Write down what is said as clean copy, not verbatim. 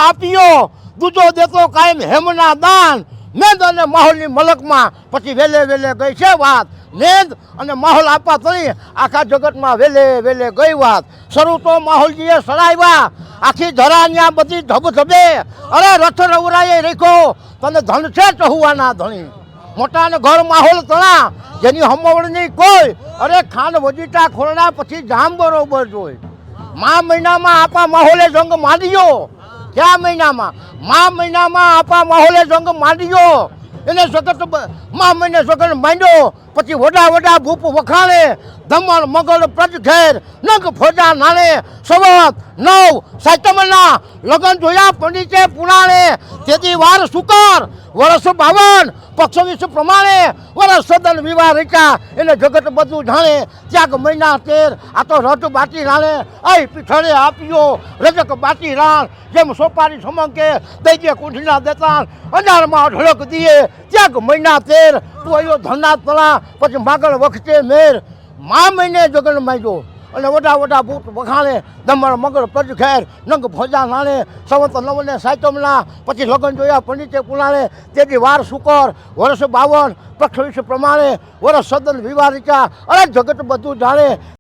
આપીયો દૂધો દેતો કાયમ હેમના દાન નેંદ અને માહોલની મલકમાં પછી વેલે વેલે ગઈ છે વાત નેંદ અને માહોલ આપવા તળી આખા જગતમાં વેલે વેલે ગઈ વાત શરૂ તો માહોલજીએ સડાવ્યા આખી ધરાન્યા બધી ધબધબે અરે રથ રવરાએ રેખો તને ધન છે ચહુવાના ધણી મોટાને ઘર માહોલ તણા જેની હમવડની કોઈ અરે ખાન વજીટા ખોરણા પછી જામ બરોબર જોઈ મહિનામાં આપા માહોલે જંગ માંડ્યો કયા મહિનામાં આપા માહોલે જંગ માંડ્યો એને સખત મહિને સગન માંડ્યો પછી વડા ભૂપ વખાણે દમણ મગલ પ્રજ ઘેર નંગ ફોજા નાણે સવત 9 સાતમના લગન જોયા પંડિતે પુરાણે તેથી વાર સુકર વર્ષ 52 પક્ષ વિષ પ્રમાણે વર્ષ સદન વિવાહ રચ્યા એને જગત બધું જાણે ત્યાગ મહિના 13 આ તો રજ બાટી રાણે આઈ પીઠળે આપ્યો રજક બાટી રાણ જેમ સોપારી સમંકે દૈજે કુંઠીના દેતા અંધારમાં ઢળક દીએ ત્યાગ મહિના 13 તું અયો ધનના તળા પછી માગણ વખતે મેર મહિને જગન માંડ્યો અને વડા બૂટ વખાણે દમણ મગળ પ્રજ ઘેર નંગ ભોજા નાણે સંવત 9 ને સાતમના પછી લગન જોયા પંડિતે પુરાણે તેથી વાર સુકર વર્ષ 52 પક્ષ વિષ પ્રમાણે વર્ષ સદન વિવાહ રચ્યા અરે જગત બધું જાણે